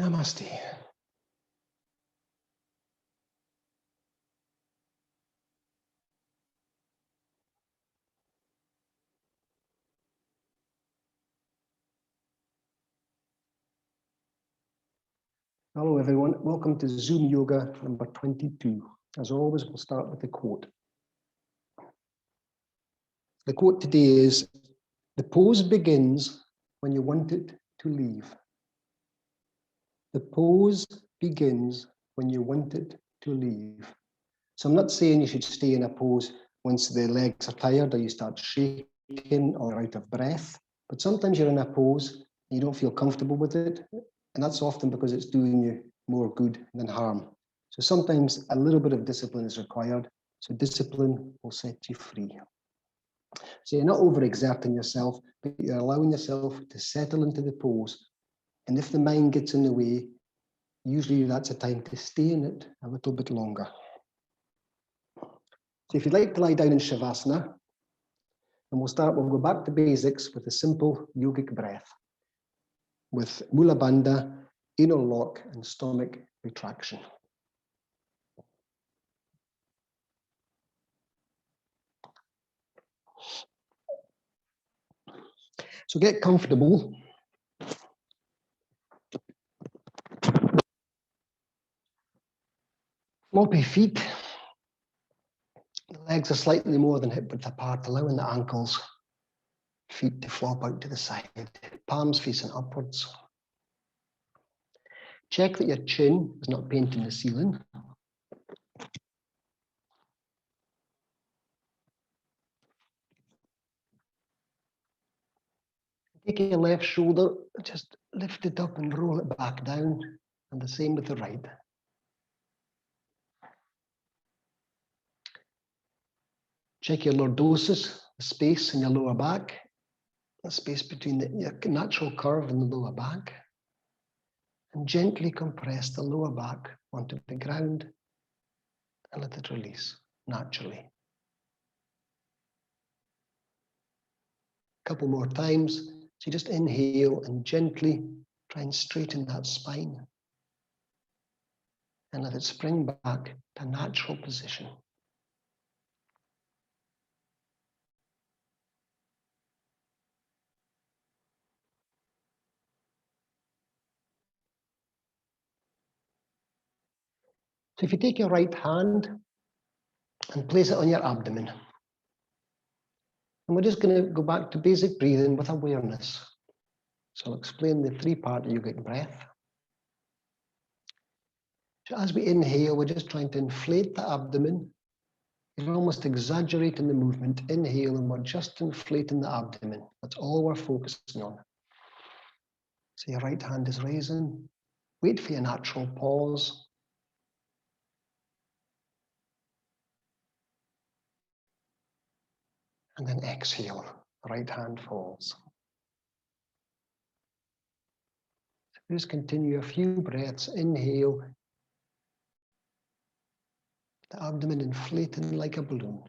Namaste. Hello everyone, welcome to Zoom Yoga number 22. As always, we'll start with the quote. The quote today is, "The pose begins when you want it to leave." The pose begins when you want it to leave. So I'm not saying you should stay in a pose once the legs are tired or you start shaking or out of breath, but sometimes you're in a pose and you don't feel comfortable with it, and that's often because it's doing you more good than harm. So sometimes a little bit of discipline is required, so discipline will set you free. So you're not overexerting yourself, but you're allowing yourself to settle into the pose, and if the mind gets in the way, usually that's a time to stay in it a little bit longer. So if you'd like to lie down in Shavasana, and we'll go back to basics with a simple yogic breath with Mula Bandha, anal lock, and stomach retraction. So get comfortable. Floppy feet. The legs are slightly more than hip width apart, allowing the ankles, feet to flop out to the side. Palms facing upwards. Check that your chin is not painting the ceiling. Take your left shoulder, just lift it up and roll it back down, and the same with the right. Check your lordosis, the space in your lower back, the space between your natural curve and the lower back, and gently compress the lower back onto the ground and let it release naturally. A couple more times. So you just inhale and gently try and straighten that spine and let it spring back to a natural position. So if you take your right hand and place it on your abdomen, and we're just going to go back to basic breathing with awareness. So I'll explain the three-part yogic breath. So as we inhale, we're just trying to inflate the abdomen. You're almost exaggerating the movement. Inhale, and we're just inflating the abdomen. That's all we're focusing on. So your right hand is raising. Wait for your natural pause. And then exhale, right hand falls. Just continue a few breaths. Inhale, the abdomen inflating like a balloon.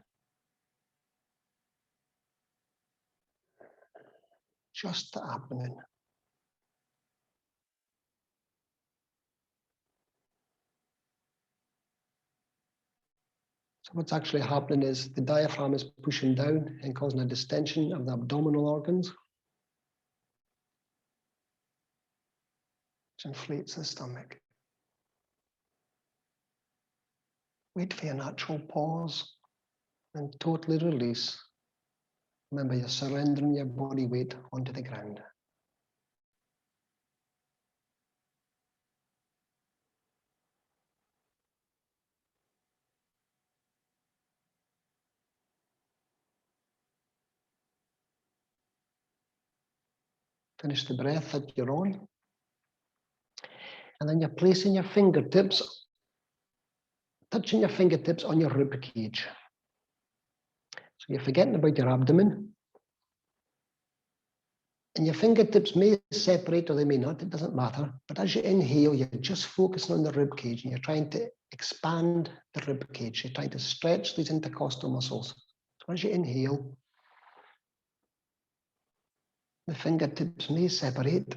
Just the abdomen. So what's actually happening is the diaphragm is pushing down and causing a distension of the abdominal organs, which inflates the stomach. Wait for your natural pause and totally release. Remember, you're surrendering your body weight onto the ground. Finish the breath that you're on. And then you're placing your fingertips, touching your fingertips on your rib cage. So you're forgetting about your abdomen. And your fingertips may separate or they may not, it doesn't matter. But as you inhale, you're just focusing on the rib cage and you're trying to expand the rib cage. You're trying to stretch these intercostal muscles. So as you inhale, the fingertips may separate.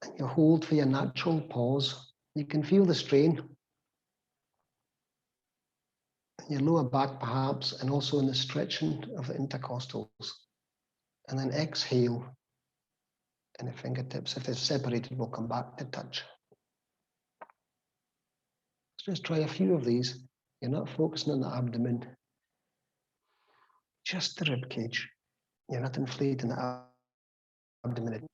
And you hold for your natural pause. You can feel the strain in your lower back perhaps, and also in the stretching of the intercostals. And then exhale, and the fingertips, if they're separated, will come back to touch. So just try a few of these. You're not focusing on the abdomen, just the rib cage. You're not inflating the abdomen.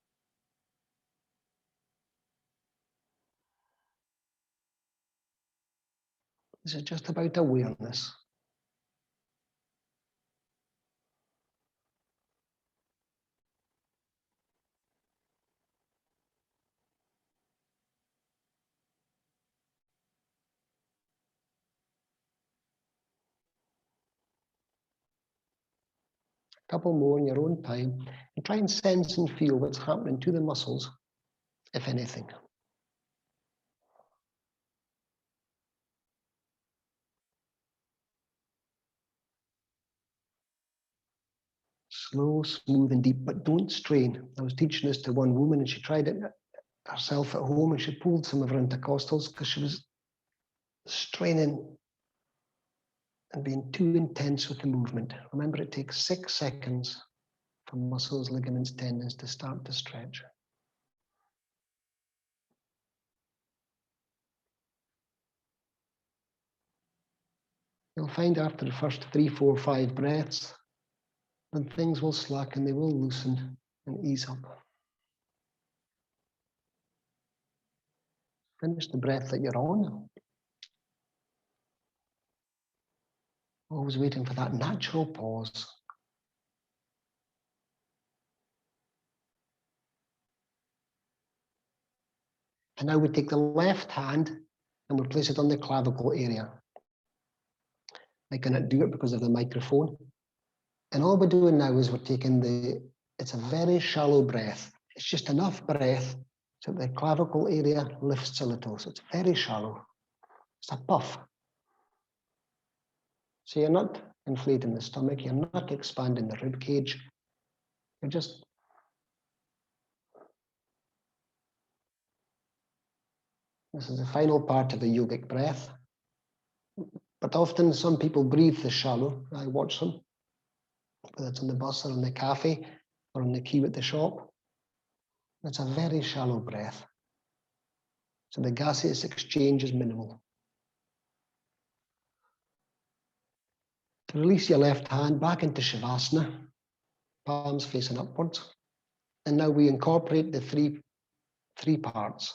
This is just about awareness. A couple more in your own time, and try and sense and feel what's happening to the muscles, if anything. Slow, smooth, and deep, but don't strain. I was teaching this to one woman, and she tried it herself at home, and she pulled some of her intercostals because she was straining and being too intense with the movement. Remember, it takes 6 seconds for muscles, ligaments, tendons to start to stretch. You'll find after the first 3, 4, 5 breaths, then things will slacken, they will loosen and ease up. Finish the breath that you're on. Always waiting for that natural pause. And now we take the left hand and we place it on the clavicle area. I cannot do it because of the microphone. And all we're doing now is we're taking it's a very shallow breath. It's just enough breath so the clavicle area lifts a little. So it's very shallow. It's a puff. So you're not inflating the stomach, you're not expanding the rib cage. You're just this is the final part of the yogic breath. But often some people breathe this shallow. I watch them, whether it's on the bus or in the cafe or on the queue at the shop. It's a very shallow breath. So the gaseous exchange is minimal. To release your left hand back into Shavasana, palms facing upwards. And now we incorporate the three parts.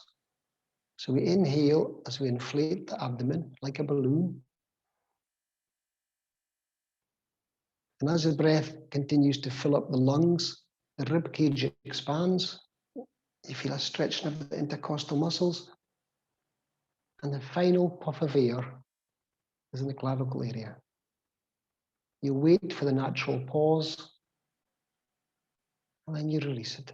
So we inhale as we inflate the abdomen like a balloon. And as the breath continues to fill up the lungs, the rib cage expands. You feel a stretching of the intercostal muscles. And the final puff of air is in the clavicle area. You wait for the natural pause, and then you release it.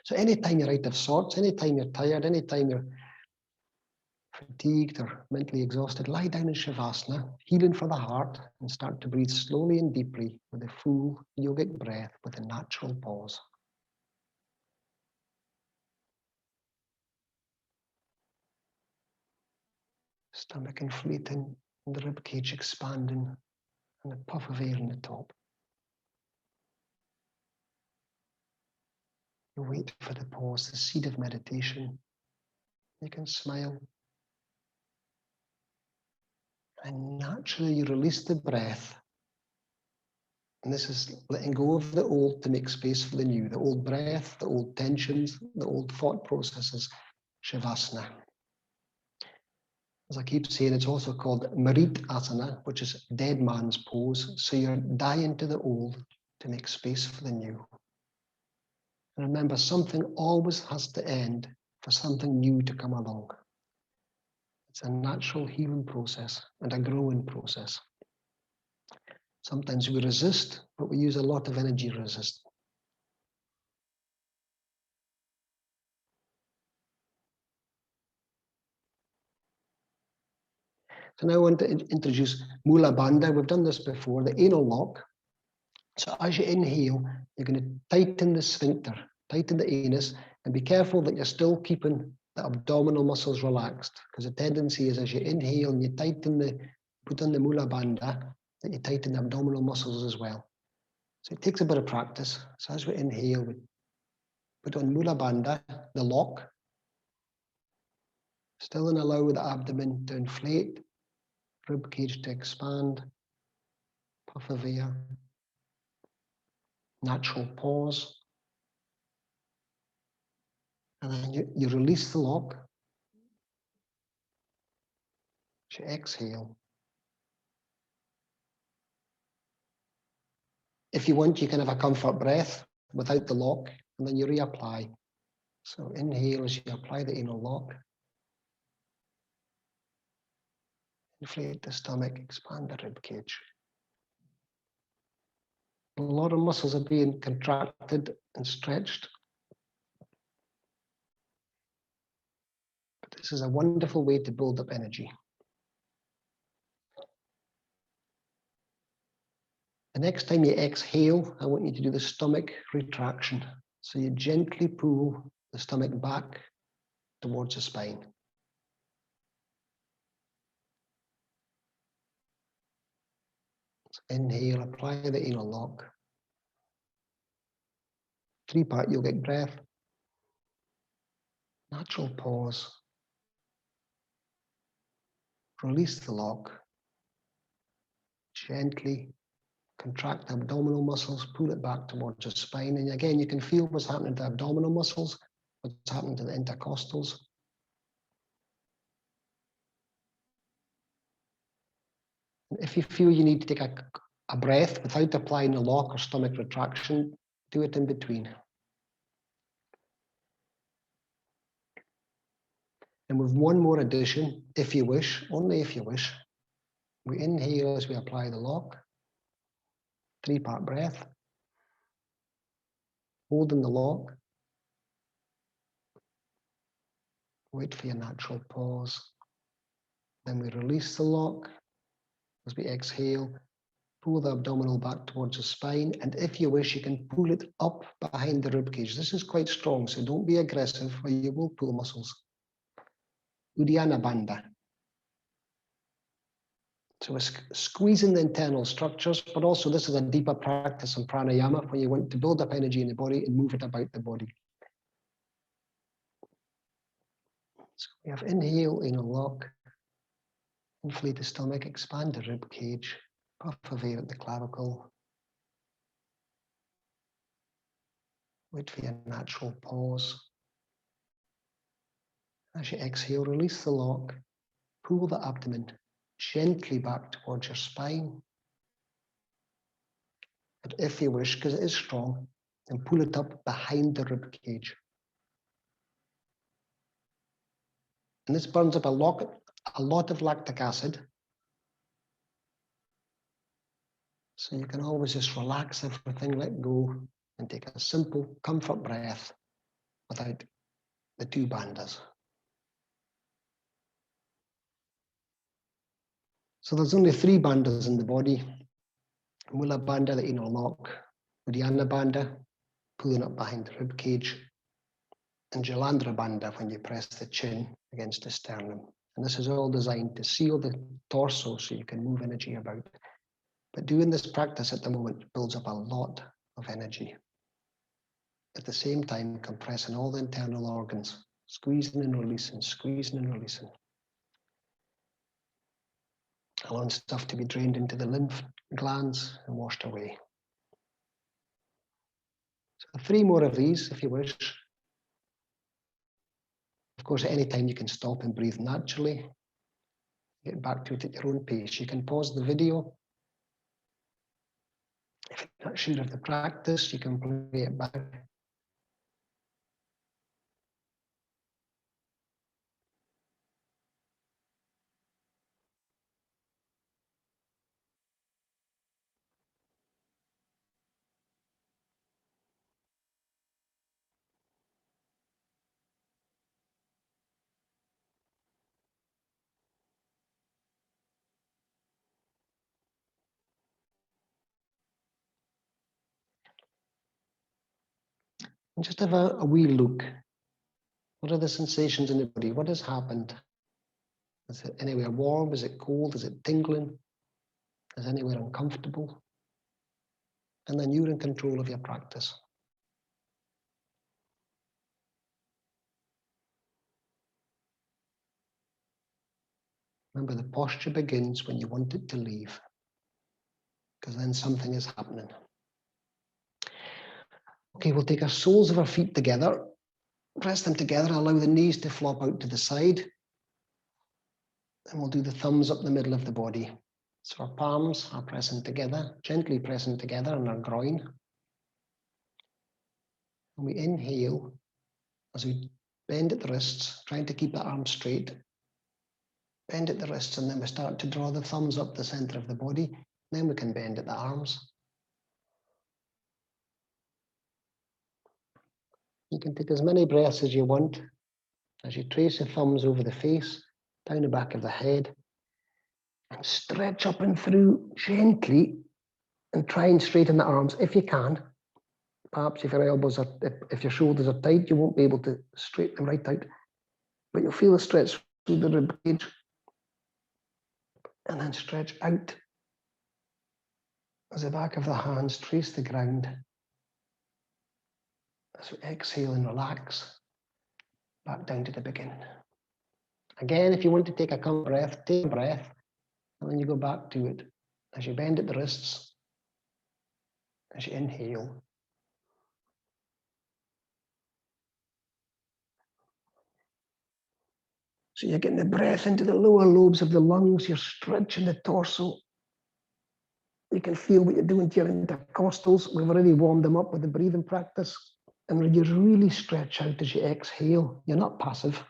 So anytime you're out of sorts, anytime you're tired, anytime you're fatigued or mentally exhausted, lie down in Shavasana, healing for the heart, and start to breathe slowly and deeply with a full yogic breath with a natural pause. Stomach inflating, and the rib cage expanding, and a puff of air in the top. You wait for the pause, the seed of meditation. You can smile. And naturally you release the breath. And this is letting go of the old to make space for the new, the old breath, the old tensions, the old thought processes, Shavasana. As I keep saying, it's also called Marit Asana, which is dead man's pose. So you're dying to the old to make space for the new. And remember, something always has to end for something new to come along. It's a natural healing process and a growing process. Sometimes we resist, but we use a lot of energy to resist. So now I want to introduce Mula Bandha. We've done this before, the anal lock. So as you inhale, you're going to tighten the sphincter, tighten the anus, and be careful that you're still keeping the abdominal muscles relaxed, because the tendency is as you inhale and you put on the mula bandha, that you tighten the abdominal muscles as well. So it takes a bit of practice. So as we inhale, we put on mula bandha, the lock, still and allow the abdomen to inflate, rib cage to expand, puff of air, natural pause. And then you release the lock. As you exhale. If you want, you can have a comfort breath without the lock, and then you reapply. So inhale as you apply the anal lock. Inflate the stomach, expand the rib cage. A lot of muscles are being contracted and stretched. But this is a wonderful way to build up energy. The next time you exhale, I want you to do the stomach retraction. So you gently pull the stomach back towards the spine. So inhale, apply the anal lock. 3-part yogic breath. Natural pause. Release the lock. Gently contract the abdominal muscles, pull it back towards the spine. And again, you can feel what's happening to the abdominal muscles, what's happening to the intercostals. If you feel you need to take a breath without applying the lock or stomach retraction, do it in between. And with one more addition, if you wish, only if you wish, we inhale as we apply the lock, 3-part breath, holding the lock, wait for your natural pause. Then we release the lock as we exhale, pull the abdominal back towards the spine, and if you wish, you can pull it up behind the rib cage. This is quite strong, so don't be aggressive or you will pull muscles. Uddiyana Bandha. So we're squeezing the internal structures, but also this is a deeper practice in pranayama where you want to build up energy in the body and move it about the body. So we have inhale, anal lock, inflate the stomach, expand the rib cage, puff of air at the clavicle. Wait for your natural pause. As you exhale, release the lock, pull the abdomen gently back towards your spine. And if you wish, because it is strong, then pull it up behind the rib cage. And this burns up a lot of lactic acid. So you can always just relax everything, let go, and take a simple comfort breath without the 2 bandhas. So there's only 3 bandhas in the body. Mula bandha, the anal lock, Uddiyana bandha, pulling up behind the rib cage, and Jalandhara bandha when you press the chin against the sternum. And this is all designed to seal the torso so you can move energy about. But doing this practice at the moment builds up a lot of energy. At the same time, compressing all the internal organs, squeezing and releasing, squeezing and releasing. Allowing stuff to be drained into the lymph glands and washed away. So 3 more of these if you wish. Of course, at any time you can stop and breathe naturally. Get back to it at your own pace. You can pause the video. If you're not sure of the practice, you can play it back. And just have a wee look. What are the sensations in the body? What has happened? Is it anywhere warm? Is it cold? Is it tingling? Is it anywhere uncomfortable? And then you're in control of your practice. Remember, the posture begins when you want it to leave, because then something is happening. Okay, we'll take our soles of our feet together, press them together, allow the knees to flop out to the side. And we'll do the thumbs up the middle of the body. So our palms are pressing together, gently pressing together on our groin. And we inhale as we bend at the wrists, trying to keep the arms straight. Bend at the wrists, and then we start to draw the thumbs up the center of the body. Then we can bend at the arms. You can take as many breaths as you want as you trace the thumbs over the face, down the back of the head, and stretch up and through gently, and try and straighten the arms if you can. Perhaps if your elbows are, if your shoulders are tight, you won't be able to straighten them right out, but you'll feel a stretch through the rib cage, and then stretch out as the back of the hands trace the ground. As we exhale and relax, back down to the beginning. Again, if you want to take a calm breath, take a breath, and then you go back to it as you bend at the wrists, as you inhale. So you're getting the breath into the lower lobes of the lungs, you're stretching the torso. You can feel what you're doing to your intercostals. We've already warmed them up with the breathing practice. And when you really stretch out as you exhale, you're not passive.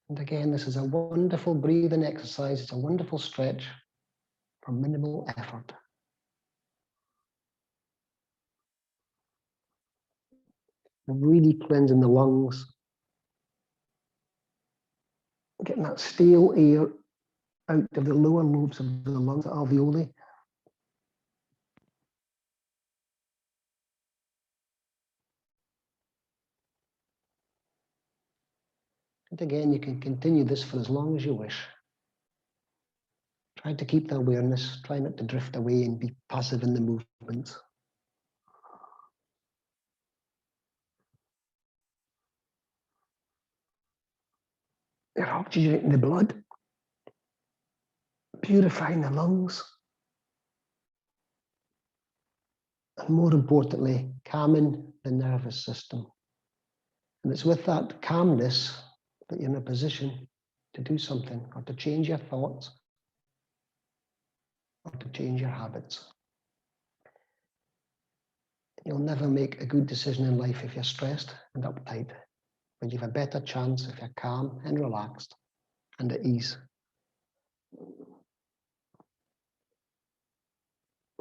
And again, this is a wonderful breathing exercise. It's a wonderful stretch for minimal effort. Really cleansing the lungs. Getting that stale air out of the lower lobes of the lungs, the alveoli. And again, you can continue this for as long as you wish. Try to keep the awareness, try not to drift away and be passive in the movements. You're oxygenating the blood, purifying the lungs, and more importantly, calming the nervous system. And it's with that calmness that you're in a position to do something, or to change your thoughts, or to change your habits. You'll never make a good decision in life if you're stressed and uptight, but you have a better chance if you're calm and relaxed and at ease.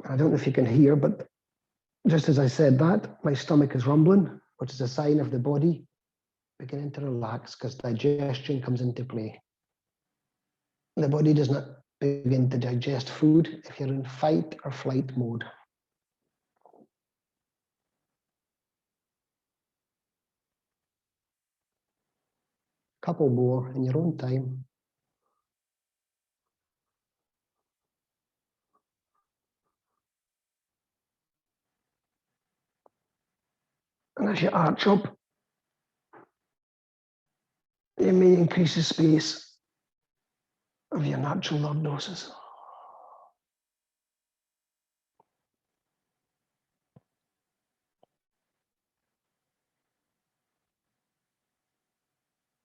I don't know if you can hear, but just as I said that, my stomach is rumbling, which is a sign of the body beginning to relax because digestion comes into play. The body does not begin to digest food if you're in fight or flight mode. Couple more in your own time. And as you arch up, you may increase the space of your natural lordosis.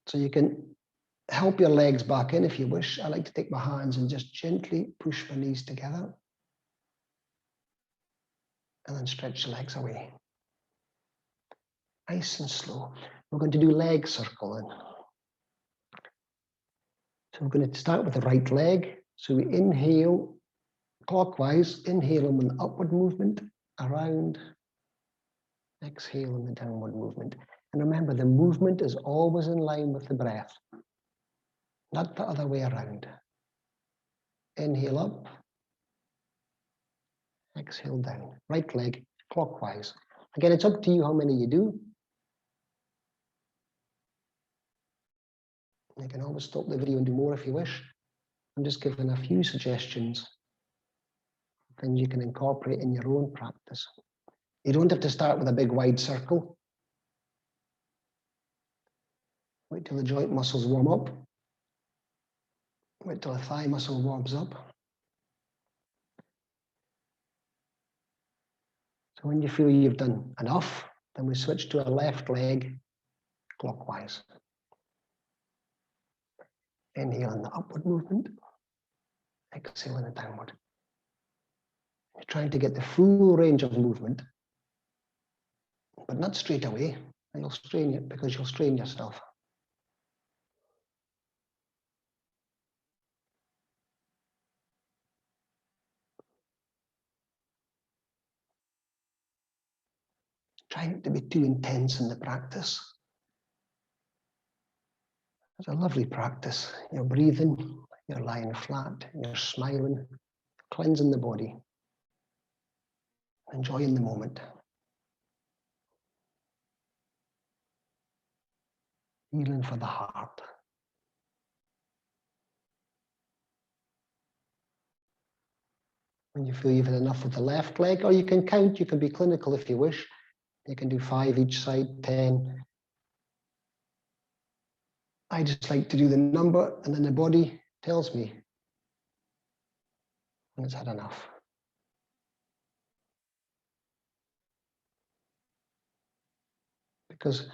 So you can help your legs back in if you wish. I like to take my hands and just gently push my knees together. And then stretch the legs away. Nice and slow. We're going to do leg circling. So we're going to start with the right leg. So we inhale clockwise, inhale in an upward movement, around, exhale in the downward movement. And remember, the movement is always in line with the breath, not the other way around. Inhale up, exhale down. Right leg clockwise. Again, it's up to you how many you do. You can always stop the video and do more if you wish. I'm just giving a few suggestions, things you can incorporate in your own practice. You don't have to start with a big wide circle. Wait till the joint muscles warm up. Wait till the thigh muscle warms up. So when you feel you've done enough, then we switch to a left leg clockwise. Inhale in the upward movement. Exhale in the downward. You're trying to get the full range of movement, but not straight away. You'll strain it because you'll strain yourself. Trying to be too intense in the practice. It's a lovely practice. You're breathing, you're lying flat, you're smiling, cleansing the body, enjoying the moment. Healing for the heart. When you feel you've had enough with the left leg, or you can count, you can be clinical if you wish. You can do 5 each side, 10. I just like to do the number, and then the body tells me when it's had enough. Because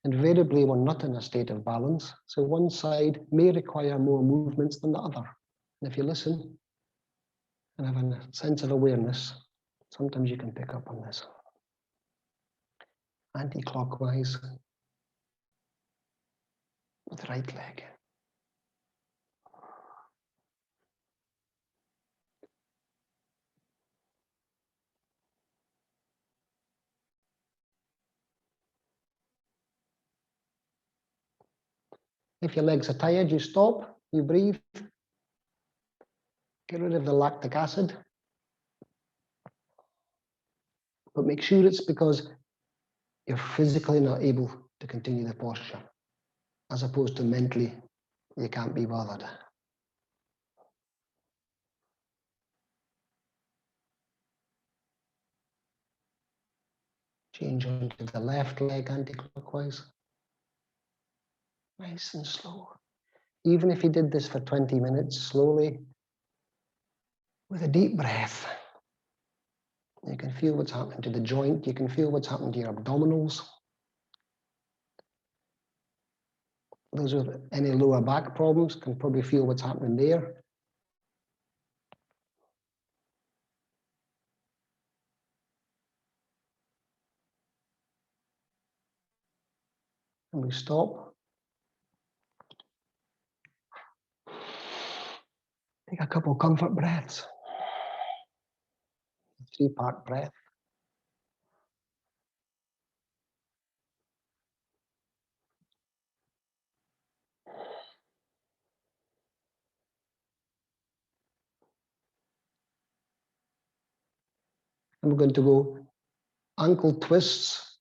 invariably we're not in a state of balance, so one side may require more movements than the other. And if you listen and have a sense of awareness, sometimes you can pick up on this. Anti-clockwise with right leg. If your legs are tired, you stop, you breathe, get rid of the lactic acid. But make sure it's because you're physically not able to continue the posture, as opposed to mentally, you can't be bothered. Change onto the left leg anti-clockwise. Nice and slow. Even if you did this for 20 minutes, slowly, with a deep breath, you can feel what's happening to the joint, you can feel what's happening to your abdominals. Those with any lower back problems can probably feel what's happening there. And we stop. Take a couple comfort breaths. 3-part breath. And we're going to go ankle twists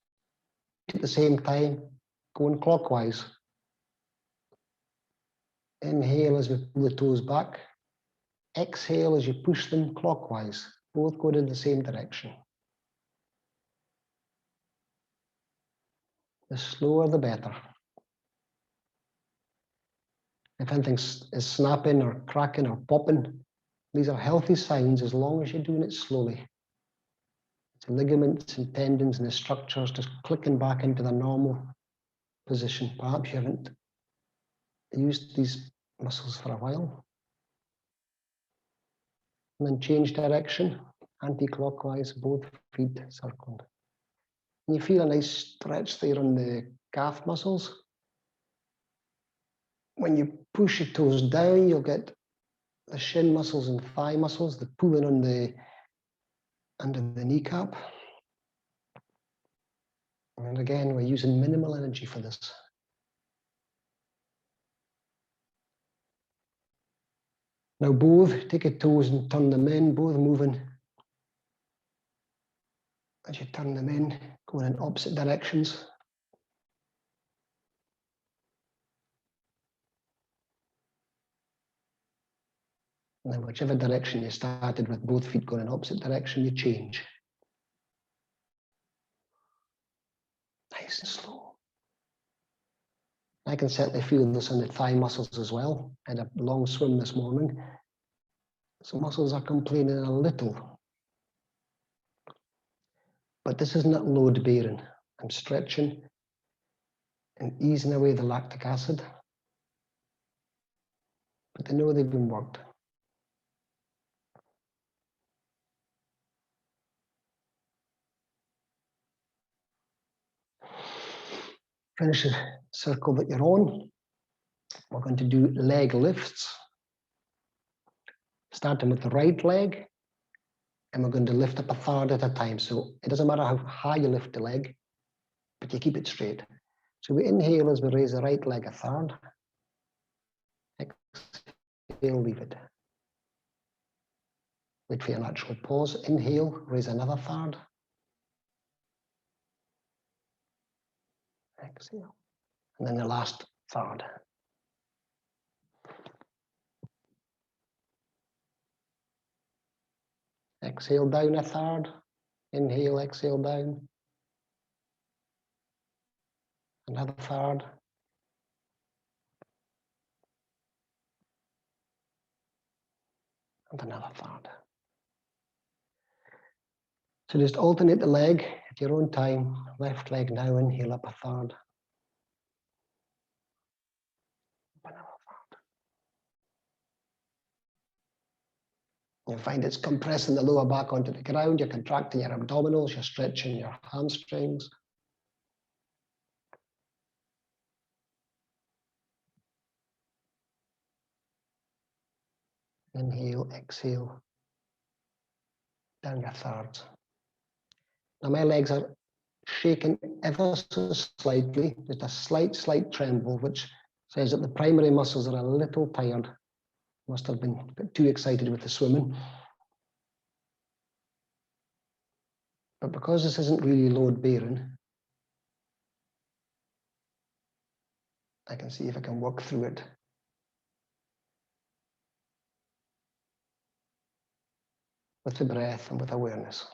at the same time, going clockwise. Inhale as we pull the toes back. Exhale as you push them clockwise. Both going in the same direction. The slower, the better. If anything is snapping or cracking or popping, these are healthy signs as long as you're doing it slowly. The ligaments and tendons and the structures just clicking back into their normal position. Perhaps you haven't used these muscles for a while. And then change direction, anti-clockwise, both feet circled. And you feel a nice stretch there on the calf muscles. When you push your toes down, you'll get the shin muscles and thigh muscles, the pulling on the under the kneecap. And again, we're using minimal energy for this. Now both take your toes and turn them in, both moving as you turn them in, going in opposite directions. And then whichever direction you started with, both feet going in opposite direction, you change. Nice and slow. I can certainly feel this on the thigh muscles as well. I had a long swim this morning. So muscles are complaining a little. But this is not load bearing. I'm stretching and easing away the lactic acid. But they know they've been worked. Finish the circle that you're on. We're going to do leg lifts. Starting with the right leg, and we're going to lift up a third at a time. So it doesn't matter how high you lift the leg, but you keep it straight. So we inhale as we raise the right leg a third. Exhale, leave it. Wait for your natural pause. Inhale, raise another third. Exhale. And then the last third. Exhale down a third. Inhale, exhale down. Another third. And another third. So just alternate the leg at your own time. Left leg now, inhale up a third. Another third. You'll find it's compressing the lower back onto the ground. You're contracting your abdominals. You're stretching your hamstrings. Inhale, exhale. Down your third. Now my legs are shaking ever so slightly, just a slight tremble, which says that the primary muscles are a little tired. Must have been a bit too excited with the swimming. But because this isn't really load bearing, I can see if I can work through it. With the breath and with awareness.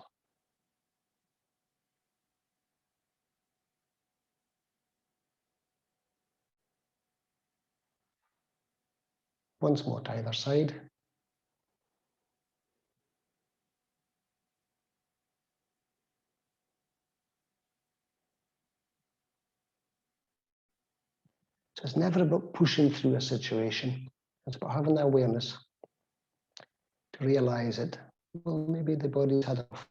Once more to either side. So it's never about pushing through a situation. It's about having the awareness to realize it. Well, maybe the body's had enough.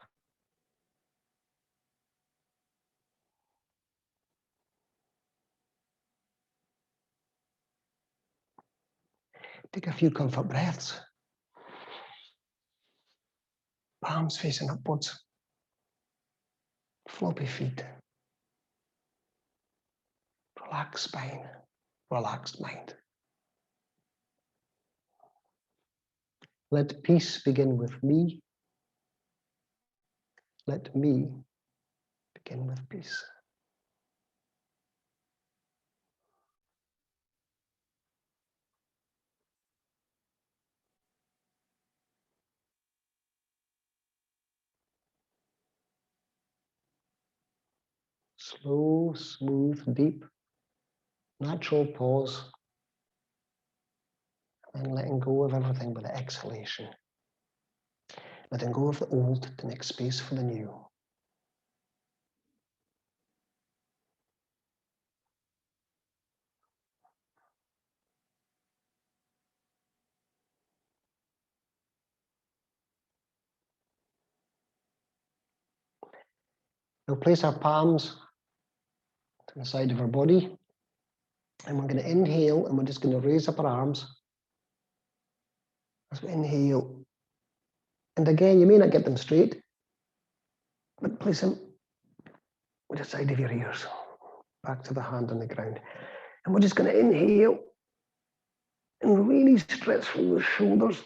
Take a few comfort breaths. Palms facing upwards. Floppy feet. Relaxed spine. Relaxed mind. Let peace begin with me. Let me begin with peace. Slow, smooth, deep, natural pause, and letting go of everything with the exhalation. Letting go of the old to make space for the new. We'll place our palms to the side of our body, and we're going to inhale, and we're just going to raise up our arms as we inhale. And again, you may not get them straight, but place them with the side of your ears, back to the hand on the ground. And we're just going to inhale and really stretch from the shoulders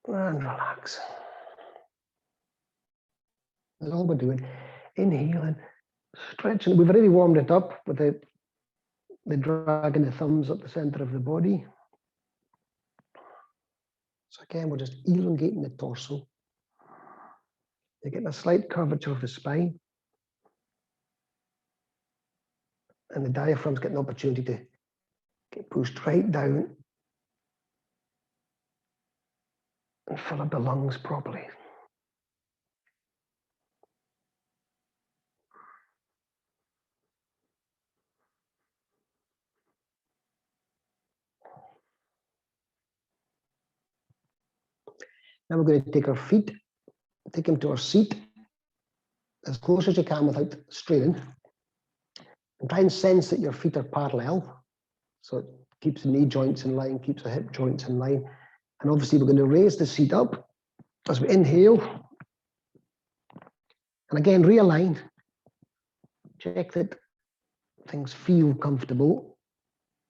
and relax. That's all we're doing. Inhaling, stretching. We've already warmed it up with the dragging the thumbs up the center of the body. So again, we're just elongating the torso. You're getting a slight curvature of the spine. And the diaphragm's getting the opportunity to get pushed right down and fill up the lungs properly. Now we're going to take our feet, take them to our seat as close as you can without straining. And try and sense that your feet are parallel. So it keeps the knee joints in line, keeps the hip joints in line. And obviously we're going to raise the seat up as we inhale. And again, realign. Check that things feel comfortable.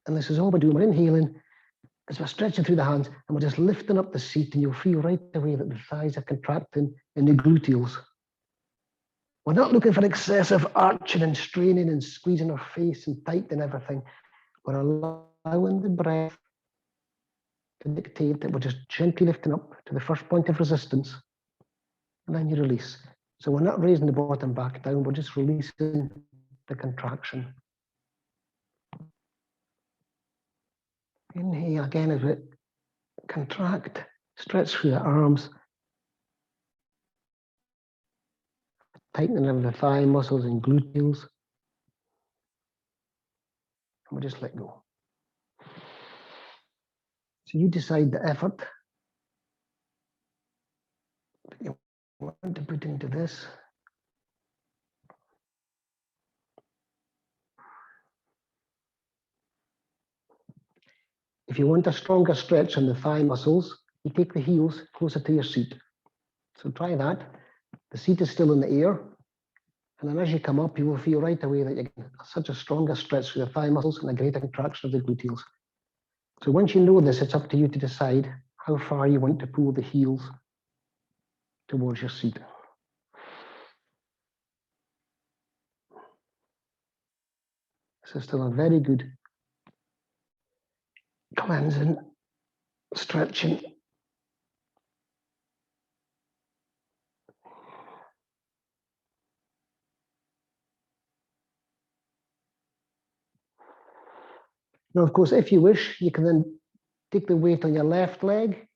And this is all we're doing. We're inhaling as we're stretching through the hands and we're just lifting up the seat, and you'll feel right away that the thighs are contracting in the gluteals. We're not looking for excessive arching and straining and squeezing our face and tightening everything. We're allowing the breath to dictate that we're just gently lifting up to the first point of resistance, and then you release. So we're not raising the bottom back down, we're just releasing the contraction. Inhale again as we contract, stretch through the arms, tightening of the thigh muscles and gluteals. And we'll just let go. So you decide the effort that you want to put into this. If you want a stronger stretch on the thigh muscles, you take the heels closer to your seat. So try that. The seat is still in the air. And then as you come up, you will feel right away that you get such a stronger stretch through the thigh muscles and a greater contraction of the gluteals. So once you know this, it's up to you to decide how far you want to pull the heels towards your seat. This is still a very good cleansing, stretching. Now, of course, if you wish, you can then take the weight on your left leg,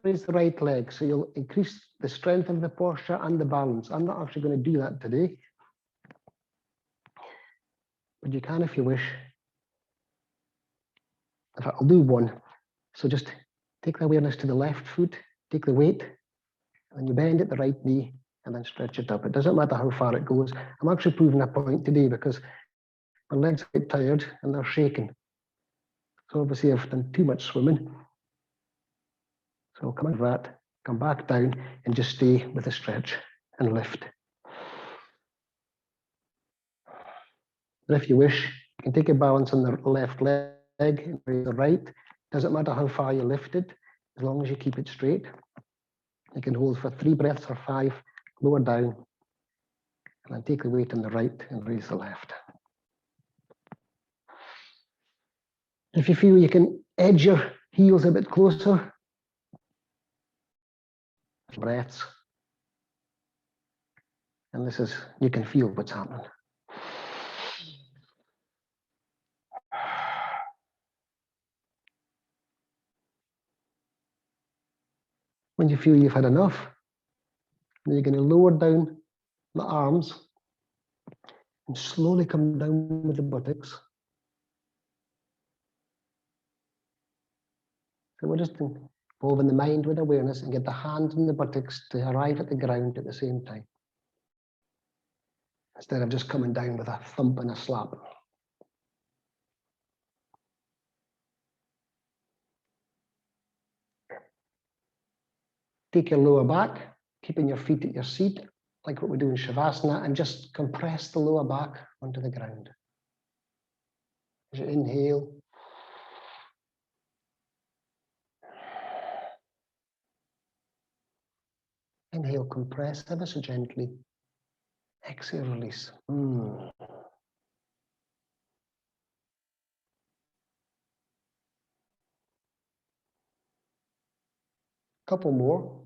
raise the right leg. So you'll increase the strength of the posture and the balance. I'm not actually going to do that today, but you can if you wish. In fact, I'll do one. So just take the awareness to the left foot, take the weight, and you bend at the right knee, and then stretch it up. It doesn't matter how far it goes. I'm actually proving a point today because my legs get tired and they're shaking. So obviously I've done too much swimming. So I'll come out of that, come back down, and just stay with the stretch and lift. And if you wish, you can take a balance on the left leg and raise the right. Doesn't matter how far you lift it, as long as you keep it straight. You can hold for 3 breaths or 5, lower down, and then take the weight on the right and raise the left. If you feel you can edge your heels a bit closer, breaths. And this is, you can feel what's happening. When you feel you've had enough, then you're going to lower down the arms and slowly come down with the buttocks. So we're just involving the mind with awareness and get the hands and the buttocks to arrive at the ground at the same time, instead of just coming down with a thump and a slap. Take your lower back, keeping your feet at your seat, like what we do in Shavasana, and just compress the lower back onto the ground. As you inhale, inhale compress ever so gently. Exhale, release. Couple more.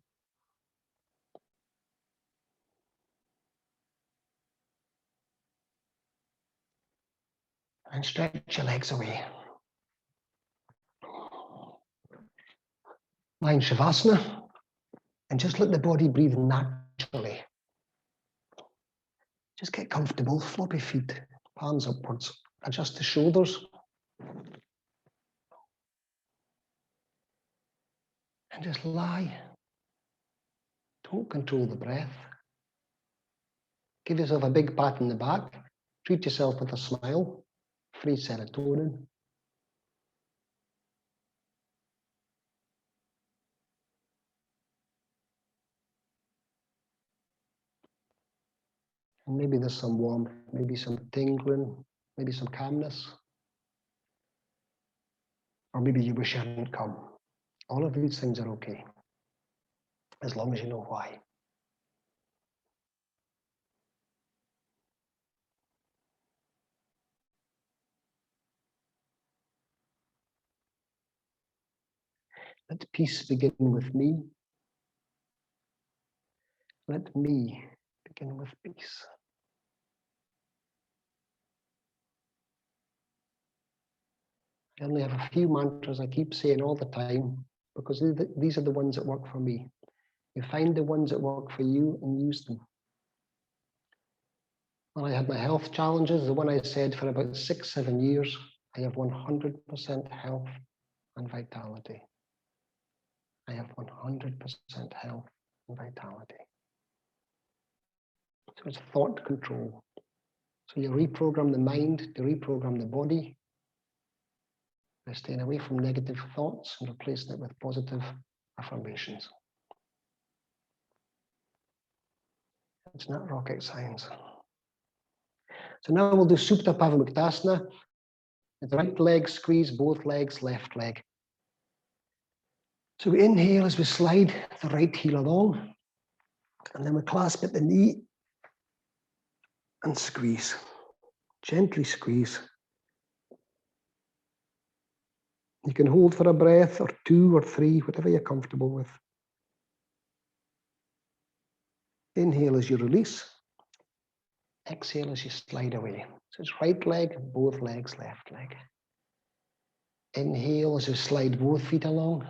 And stretch your legs away. Lie in Shavasana and just let the body breathe naturally. Just get comfortable, floppy feet, palms upwards. Adjust the shoulders. And just lie. Don't control the breath. Give yourself a big pat in the back. Treat yourself with a smile. Free serotonin. And maybe there's some warmth, maybe some tingling, maybe some calmness. Or maybe you wish you hadn't come. All of these things are okay, as long as you know why. Let peace begin with me. Let me begin with peace. I only have a few mantras I keep saying all the time because these are the ones that work for me. You find the ones that work for you and use them. When I had my health challenges, the one I said for about 6-7 years, I have 100% health and vitality. I have 100% health and vitality. So it's thought control. So you reprogram the mind to reprogram the body by staying away from negative thoughts and replacing it with positive affirmations. It's not rocket science. So now we'll do Supta Pavamuktasana. The right leg squeeze, both legs, left leg. So we inhale as we slide the right heel along, and then we clasp at the knee and squeeze. Gently squeeze. You can hold for a breath or 2 or 3, whatever you're comfortable with. Inhale as you release. Exhale as you slide away. So it's right leg, both legs, left leg. Inhale as you slide both feet along.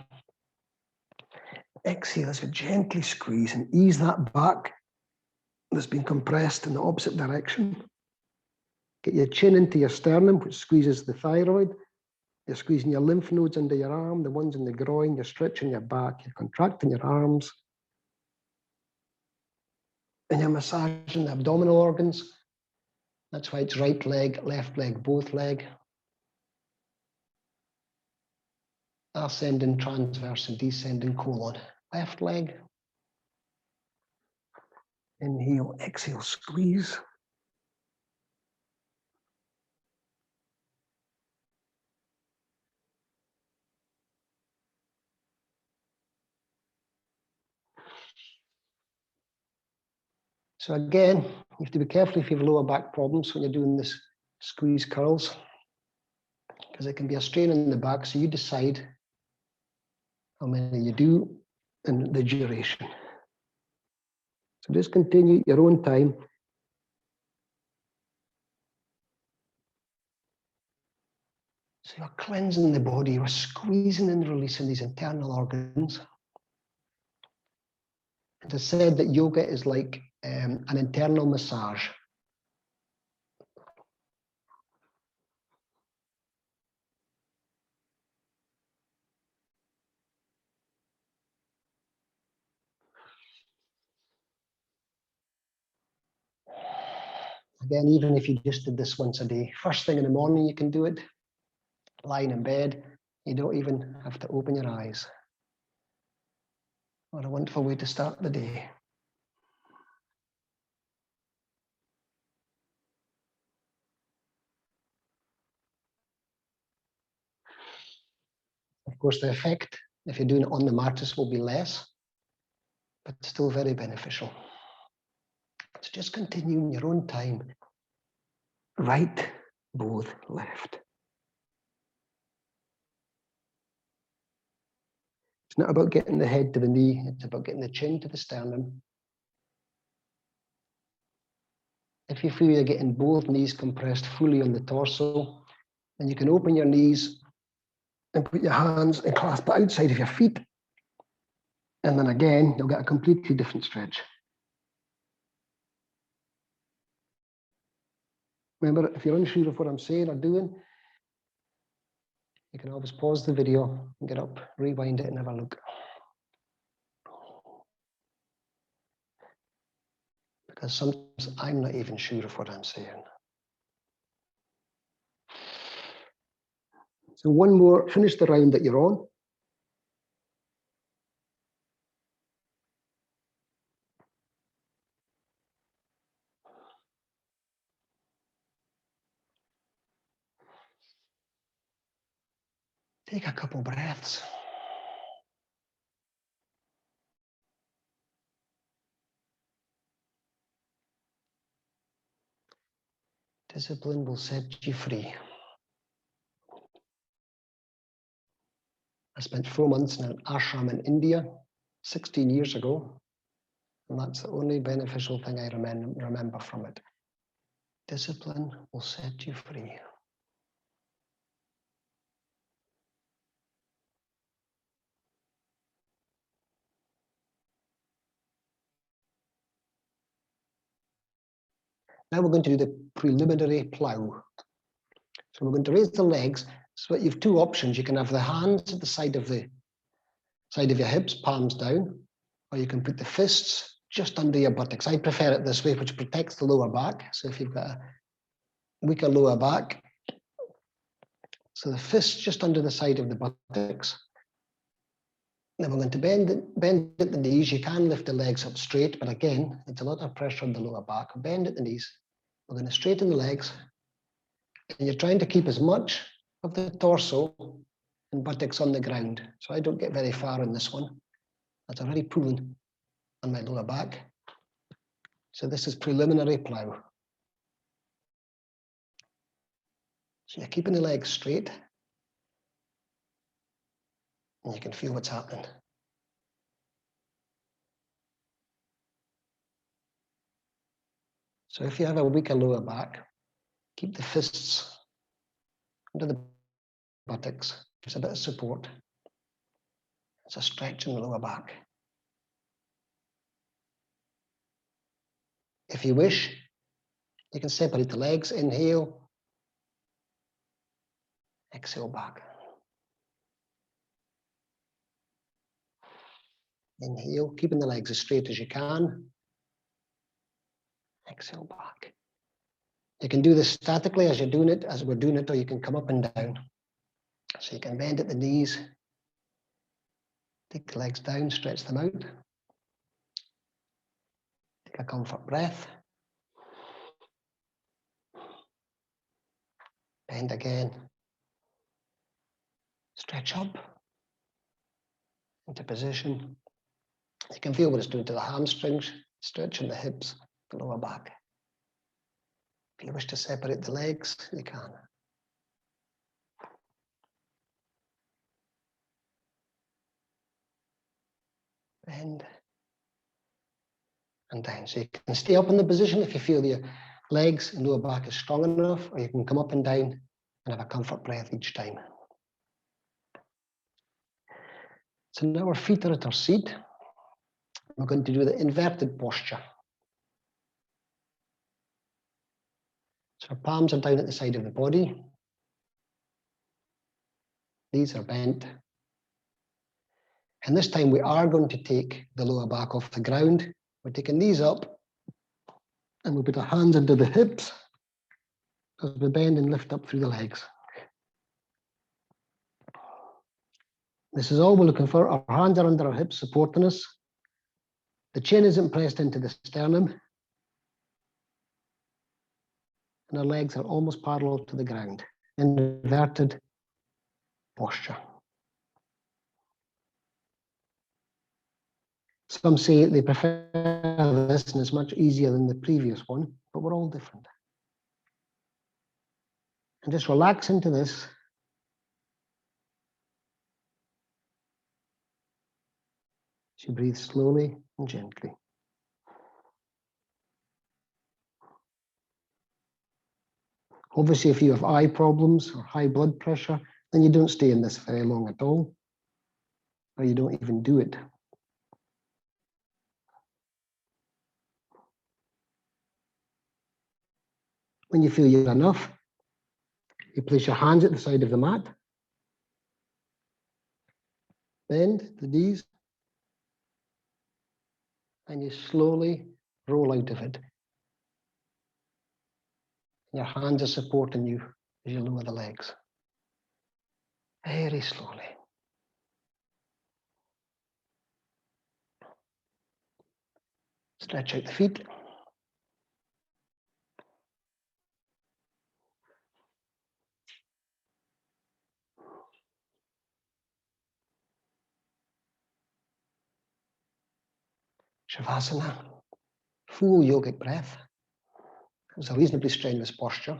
Exhale as you gently squeeze and ease that back that's been compressed in the opposite direction. Get your chin into your sternum, which squeezes the thyroid. You're squeezing your lymph nodes under your arm, the ones in the groin. You're stretching your back. You're contracting your arms. And you're massaging the abdominal organs. That's why it's right leg, left leg, both leg. Ascending, transverse, and descending colon. Left leg. Inhale, exhale, squeeze. So again, you have to be careful if you have lower back problems when you're doing this squeeze curls, because it can be a strain in the back. So you decide how many you do and the duration. So just continue at your own time. So you're cleansing the body, you're squeezing and releasing these internal organs. It is said that yoga is like an internal massage. Again, even if you just did this once a day, first thing in the morning, you can do it. Lying in bed, you don't even have to open your eyes. What a wonderful way to start the day. Of course, the effect, if you're doing it on the mattress, will be less. but still very beneficial. So just continue in your own time. Right, both, left. It's not about getting the head to the knee, it's about getting the chin to the sternum. If you feel you're getting both knees compressed fully on the torso, then you can open your knees and put your hands and clasp it outside of your feet. And then again, you'll get a completely different stretch. Remember, if you're unsure of what I'm saying or doing, you can always pause the video and get up, rewind it and have a look. Because sometimes I'm not even sure of what I'm saying. So one more, finish the round that you're on. Take a couple breaths. Discipline will set you free. I spent 4 months in an ashram in India 16 years ago, and that's the only beneficial thing I remember from it. Discipline will set you free. Now we're going to do the preliminary plow. So we're going to raise the legs. So you have two options. You can have the hands at the side of your hips, palms down, or you can put the fists just under your buttocks. I prefer it this way, which protects the lower back. So if you've got a weaker lower back, so the fists just under the side of the buttocks. Then we're going to bend at the knees. You can lift the legs up straight, but again, it's a lot of pressure on the lower back. Bend at the knees. We're going to straighten the legs. And you're trying to keep as much of the torso and buttocks on the ground. So I don't get very far in this one. That's already pulling on my lower back. So this is preliminary plow. So you're keeping the legs straight. And you can feel what's happening. So if you have a weaker lower back, keep the fists under the buttocks. Gives a bit of support. It's a stretch in the lower back. If you wish, you can separate the legs. Inhale. Exhale back. Inhale, keeping the legs as straight as you can. Exhale back. You can do this statically as you're doing it, as we're doing it, or you can come up and down. So you can bend at the knees, take the legs down, stretch them out. Take a comfort breath. Bend again. Stretch up into position. You can feel what it's doing to the hamstrings, stretching the hips, the lower back. If you wish to separate the legs, you can. Bend and down. So you can stay up in the position if you feel your legs and lower back is strong enough, or you can come up and down and have a comfort breath each time. So now our feet are at our seat. We're going to do the inverted posture. So our palms are down at the side of the body. Knees are bent. And this time we are going to take the lower back off the ground. We're taking these up and we'll put our hands under the hips as we bend and lift up through the legs. This is all we're looking for. Our hands are under our hips, supporting us. The chin isn't pressed into the sternum. And our legs are almost parallel to the ground. Inverted posture. Some say they prefer this and it's much easier than the previous one, but we're all different. And just relax into this. As you breathe slowly and gently. Obviously, if you have eye problems or high blood pressure, then you don't stay in this very long at all, or you don't even do it. When you feel you're enough, you place your hands at the side of the mat, bend the knees, and you slowly roll out of it. Your hands are supporting you as you lower the legs. Very slowly. Stretch out the feet. Shavasana, full yogic breath. It's a reasonably strenuous posture.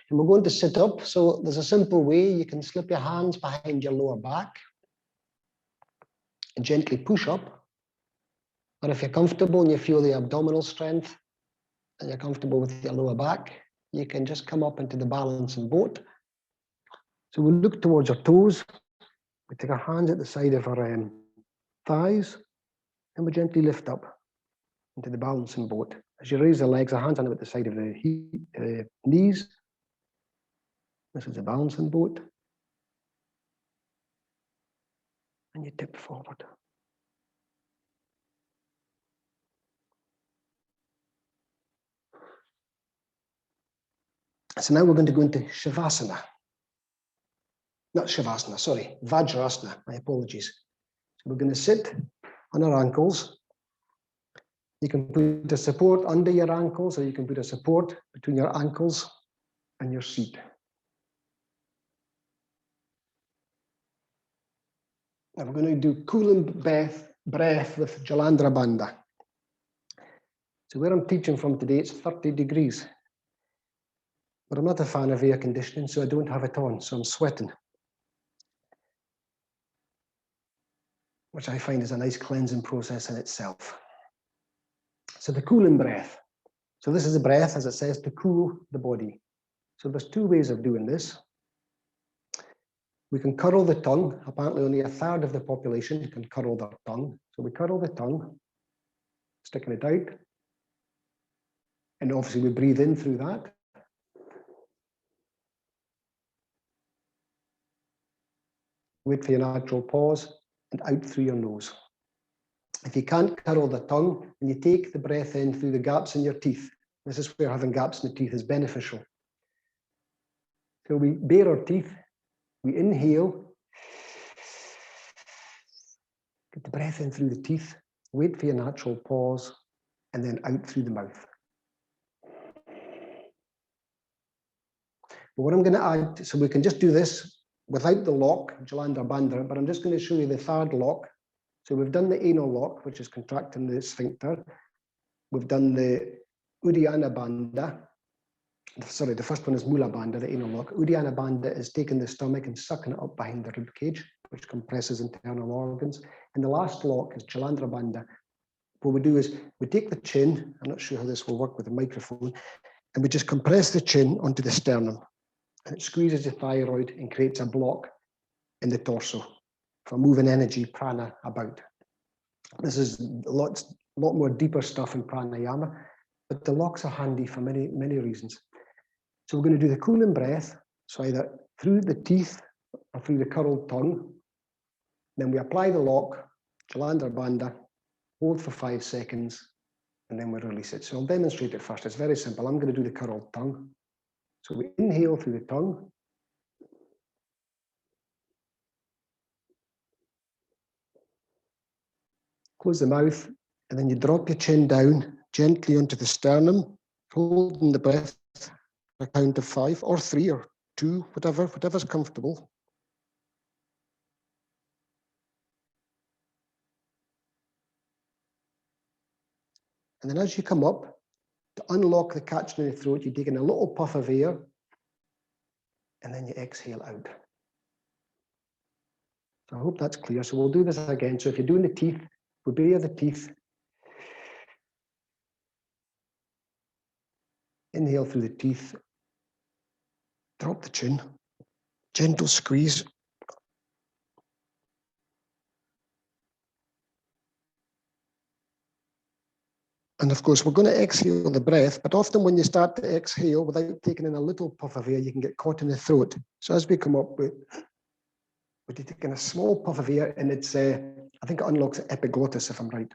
And we're going to sit up. So there's a simple way. You can slip your hands behind your lower back and gently push up. Or if you're comfortable and you feel the abdominal strength and you're comfortable with your lower back, you can just come up into the balancing boat. So we'll look towards our toes. We take our hands at the side of our thighs and we gently lift up into the balancing boat. As you raise the legs, our hands are at the side of the knees. This is a balancing boat. And you tip forward. So now we're going to go into Shavasana. Not Shavasana, sorry, Vajrasana, my apologies. So we're going to sit on our ankles. You can put a support under your ankles, or you can put a support between your ankles and your seat. Now we're going to do cooling breath with Jalandhara Bandha. So where I'm teaching from today, it's 30 degrees. But I'm not a fan of air conditioning, so I don't have it on, so I'm sweating. Which I find is a nice cleansing process in itself. So the cooling breath. So this is a breath, as it says, to cool the body. So there's two ways of doing this. We can curl the tongue. Apparently only a third of the population can curl their tongue. So we curl the tongue, sticking it out. And obviously we breathe in through that. Wait for your natural pause and out through your nose. If you can't curl the tongue, then you take the breath in through the gaps in your teeth. This is where having gaps in the teeth is beneficial. So we bare our teeth, we inhale, get the breath in through the teeth, wait for your natural pause, and then out through the mouth. But what I'm going to add, so we can just do this without the lock, Jalandhara Bandha, but I'm just going to show you the third lock. So we've done the anal lock, which is contracting the sphincter. We've done the Uddiyana Bandha. Sorry, the first one is Mula Bandha, the anal lock. Uddiyana Bandha is taking the stomach and sucking it up behind the rib cage, which compresses internal organs. And the last lock is Jalandhara Bandha. What we do is we take the chin, I'm not sure how this will work with the microphone, and we just compress the chin onto the sternum. And it squeezes the thyroid and creates a block in the torso for moving energy, prana, about. This is a lot more deeper stuff in pranayama, but the locks are handy for many, many reasons. So we're going to do the cooling breath, so either through the teeth or through the curled tongue. Then we apply the lock, Jalandhara Bandha, hold for 5 seconds, and then we release it. So I'll demonstrate it first. It's very simple. I'm going to do the curled tongue. So we inhale through the tongue, Close the mouth, and then you drop your chin down gently onto the sternum, holding the breath for a count of 5 or 3 or 2, whatever's comfortable. And then as you come up, to unlock the catching in the throat, you take in a little puff of air, and then you exhale out. So I hope that's clear. So we'll do this again. So if you're doing the teeth, we bare the teeth. Inhale through the teeth. Drop the chin. Gentle squeeze. And of course, we're going to exhale the breath, but often when you start to exhale without taking in a little puff of air, you can get caught in the throat. So as we come up, we're taking a small puff of air, and it's, I think it unlocks the epiglottis, if I'm right.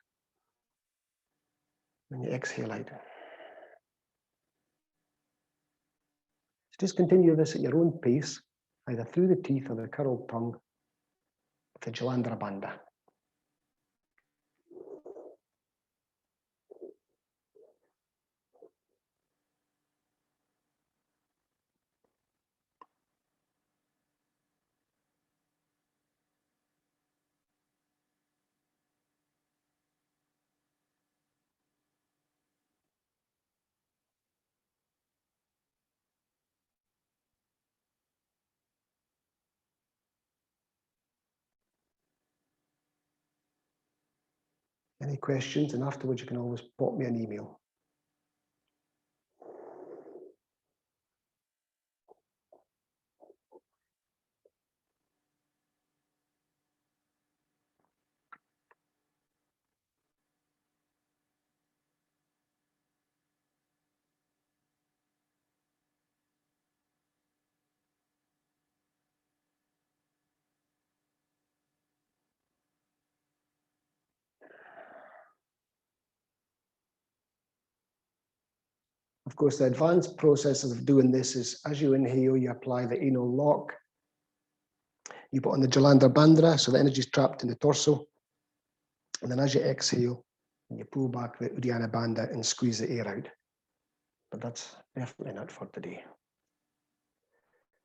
When you exhale out. So just continue this at your own pace, either through the teeth or the curled tongue, the Jalandhara Bandha. Any questions? And afterwards, you can always pop me an email. Of course, the advanced processes of doing this is as you inhale, you apply the anal lock. You put on the Jalandhara Bandha, so the energy is trapped in the torso. And then as you exhale, you pull back the Uddiyana Bandha and squeeze the air out. But that's definitely not for today.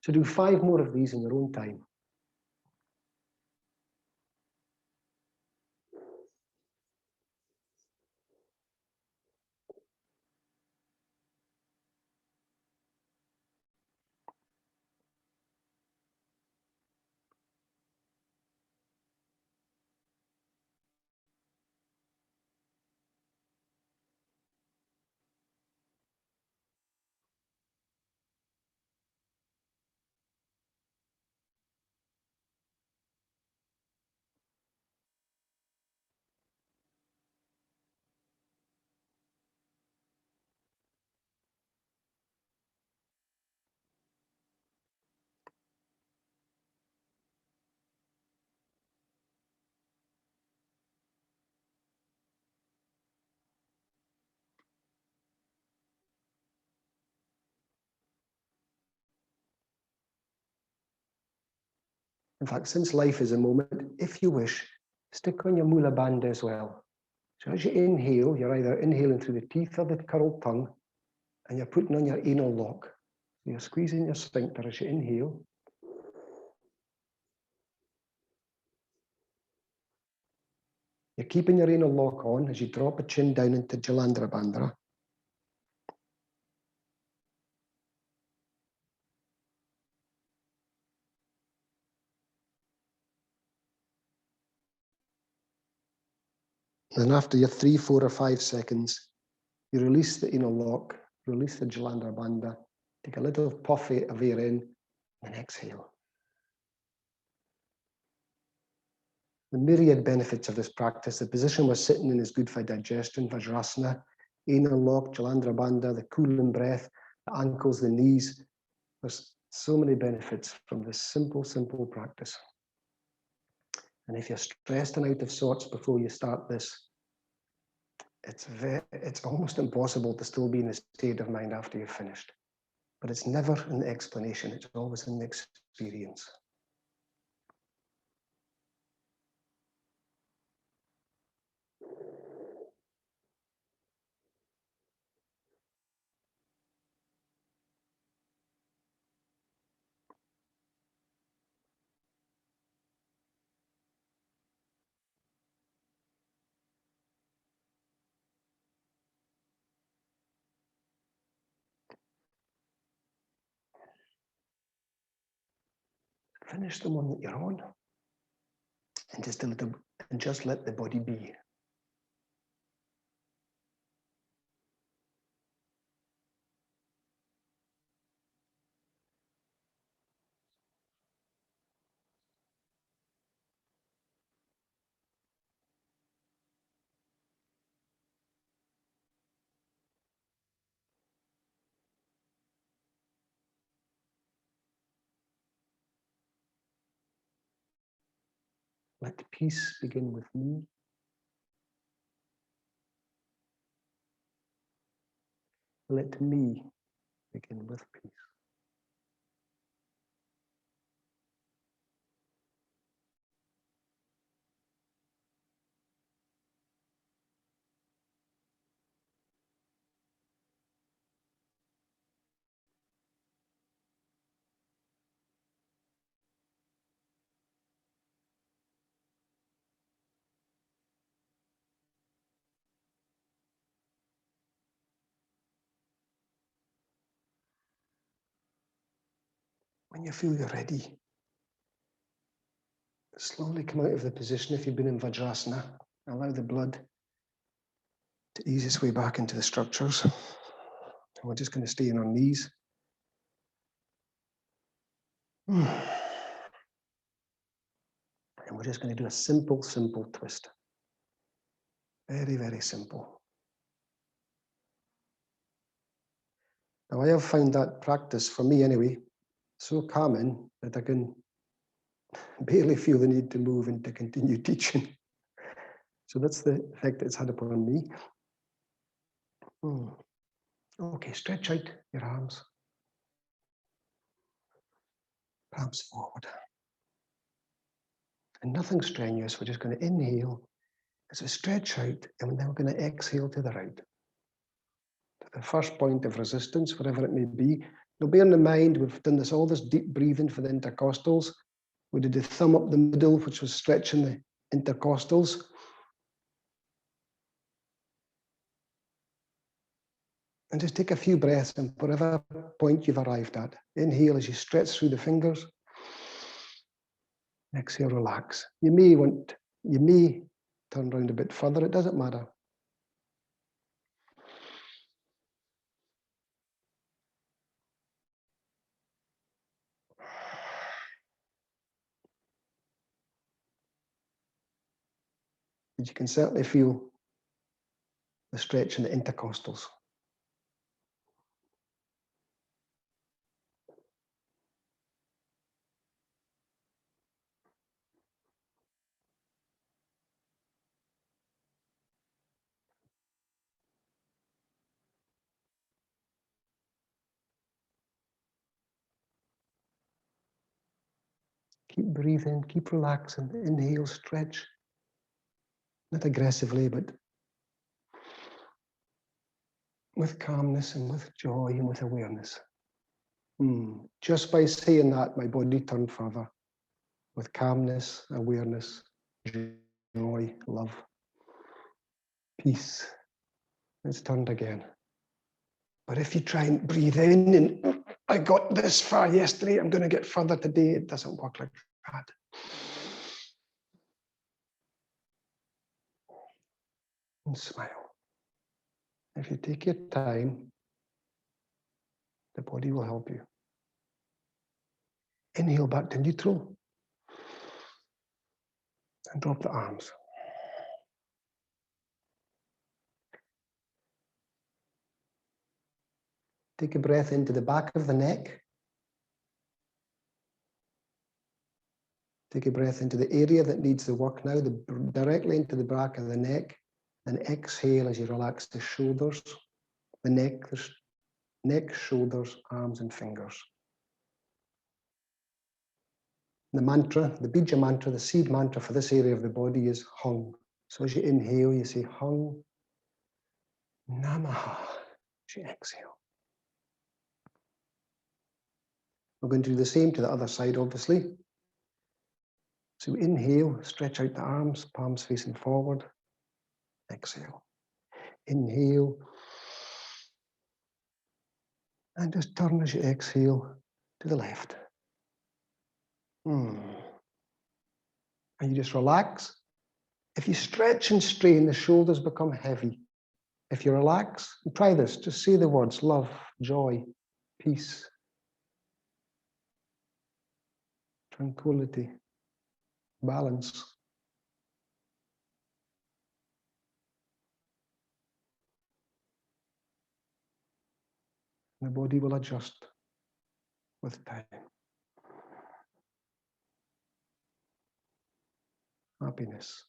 So do 5 more of these in your own time. In fact, since life is a moment, if you wish, stick on your Mula Bandha as well. So as you inhale, you're either inhaling through the teeth or the curled tongue, and you're putting on your anal lock. You're squeezing your sphincter as you inhale. You're keeping your anal lock on as you drop a chin down into Jalandhara Bandha. And after your 3, 4, or 5 seconds, you release the anal lock, release the Jalandhara Bandha, take a little puff of air in, and exhale. The myriad benefits of this practice, the position we're sitting in is good for digestion, Vajrasana, anal lock, Jalandhara Bandha, the cooling breath, the ankles, the knees. There's so many benefits from this simple, simple practice. And if you're stressed and out of sorts before you start this, it's almost impossible to still be in a state of mind after you've finished. But it's never in the explanation, it's always in the experience. finish the one that you're on, and just let the body be. Let peace begin with me. Let me begin with peace. When you feel you're ready, slowly come out of the position. If you've been in Vajrasana, allow the blood to ease its way back into the structures. And we're just going to stay in our knees. And we're just going to do a simple, simple twist. Very, very simple. Now, I have found that practice, for me anyway, so calming that I can barely feel the need to move and to continue teaching. So that's the effect it's had upon me. Okay, stretch out your arms. Palms forward. And nothing strenuous. We're just going to inhale as we stretch out, and then we're going to exhale to the right. To the first point of resistance, whatever it may be. Now, bear in mind, we've done all this deep breathing for the intercostals. We did the thumb up the middle, which was stretching the intercostals. And just take a few breaths and whatever point you've arrived at. Inhale as you stretch through the fingers. Exhale, relax. You may turn around a bit further, it doesn't matter. But you can certainly feel the stretch in the intercostals. Keep breathing, keep relaxing. Inhale, stretch. Not aggressively, but with calmness and with joy and with awareness. Just by saying that, my body turned further. With calmness, awareness, joy, love, peace. It's turned again. But if you try and breathe in and I got this far yesterday, I'm going to get further today, it doesn't work like that. And smile. If you take your time, the body will help you. Inhale back to neutral and drop the arms. Take a breath into the back of the neck. Take a breath into the area that needs the work now, directly into the back of the neck. And exhale as you relax the shoulders, the neck, shoulders, arms, and fingers. The mantra, the Bija mantra, the seed mantra for this area of the body is Hung. So as you inhale, you say Hung Namaha. As you exhale. We're going to do the same to the other side, obviously. So inhale, stretch out the arms, palms facing forward. Exhale. Inhale. And just turn as you exhale to the left. And you just relax. If you stretch and strain, the shoulders become heavy. If you relax, try this, just say the words love, joy, peace, tranquility, balance. The body will adjust with time. Happiness.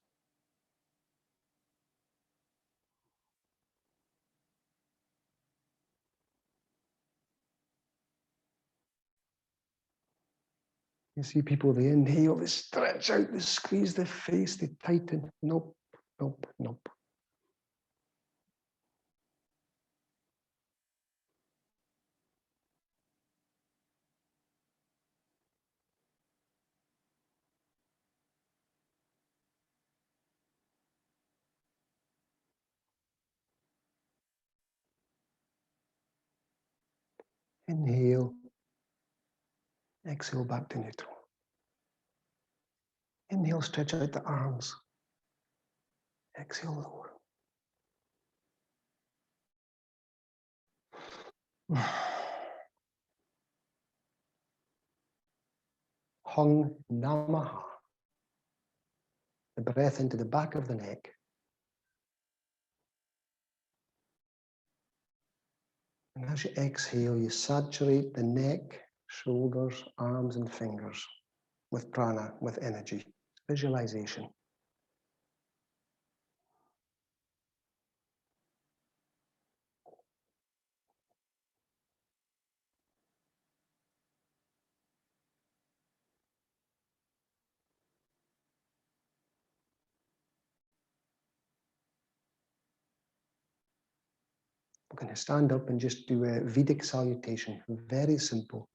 You see people, they inhale, they stretch out, they squeeze their face, they tighten. Nope, nope, nope. Inhale, exhale back to neutral. Inhale, stretch out the arms. Exhale, lower. Hung Namaha. The breath into the back of the neck. And as you exhale, you saturate the neck, shoulders, arms, and fingers with prana, with energy. Visualization. We're going to stand up and just do a Vedic salutation. Very simple.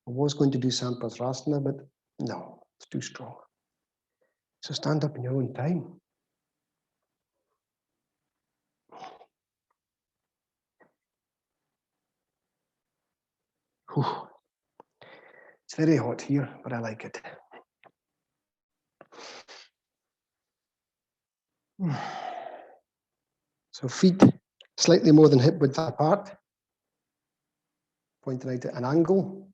I was going to do Sampasrasana, but no, it's too strong. So stand up in your own time. Whew. It's very hot here, but I like it. So feet slightly more than hip width apart, pointing out at an angle.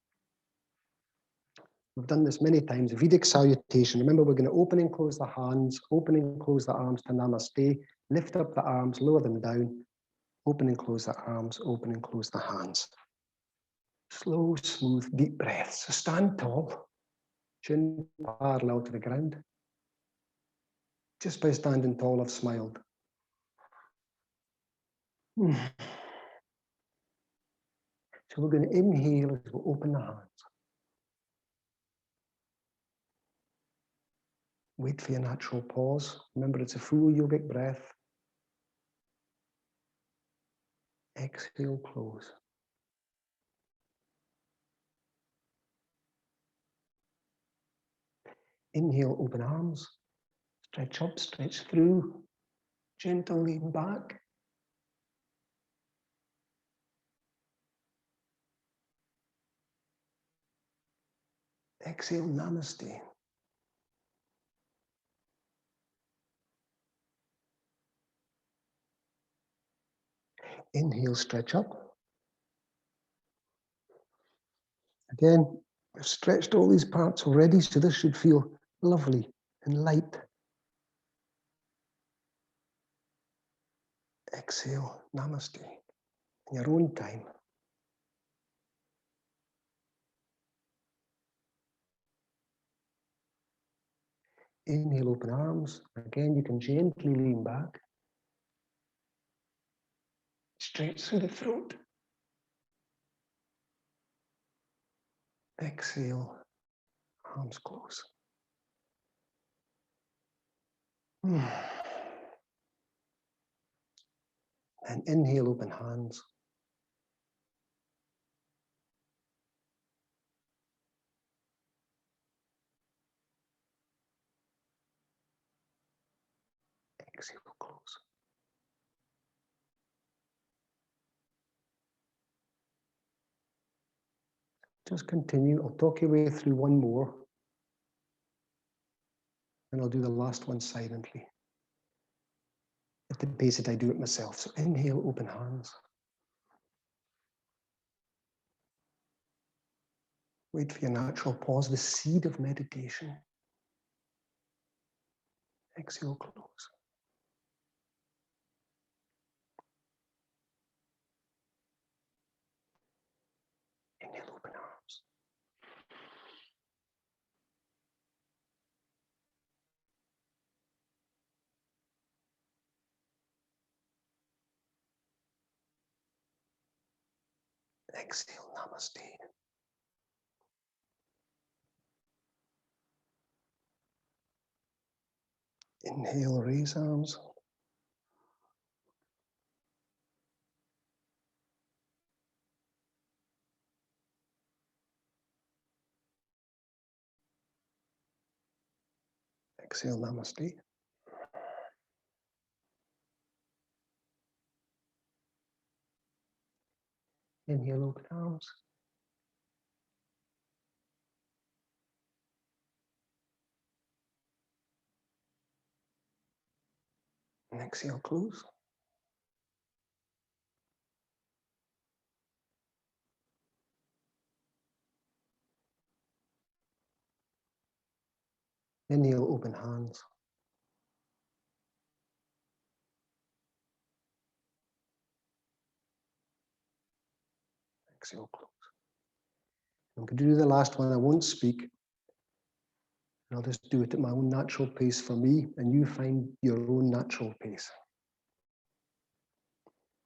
We've done this many times. Vedic salutation. Remember, we're going to open and close the hands, open and close the arms to Namaste, lift up the arms, lower them down, open and close the arms, open and close the hands. Slow, smooth, deep breaths. So stand tall, chin parallel to the ground. Just by standing tall, I've smiled. So we're going to inhale as we open the hands. Wait for your natural pause. Remember, it's a full yogic breath. Exhale, close. Inhale, open arms. Stretch up, stretch through. Gentle lean back. Exhale, namaste. Inhale, stretch up. Again, I've stretched all these parts already, so this should feel lovely and light. Exhale, namaste, in your own time. Inhale, open arms. Again, you can gently lean back. Stretch through the throat. Exhale, arms close. And inhale, open hands. Exhale, close. Just continue. I'll talk your way through one more. And I'll do the last one silently, at the pace that I do it myself. So inhale, open hands. Wait for your natural pause, the seed of meditation. Exhale, close. Inhale, open arms. Exhale, namaste. Inhale, raise arms. Exhale, namaste. Inhale, open arms. And exhale, close. Inhale, open hands. Exhale, close. I'm going to do the last one. I won't speak. I'll just do it at my own natural pace for me, and you find your own natural pace.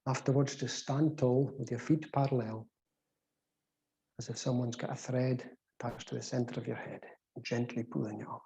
Afterwards, just stand tall with your feet parallel, as if someone's got a thread attached to the center of your head, gently pulling it up.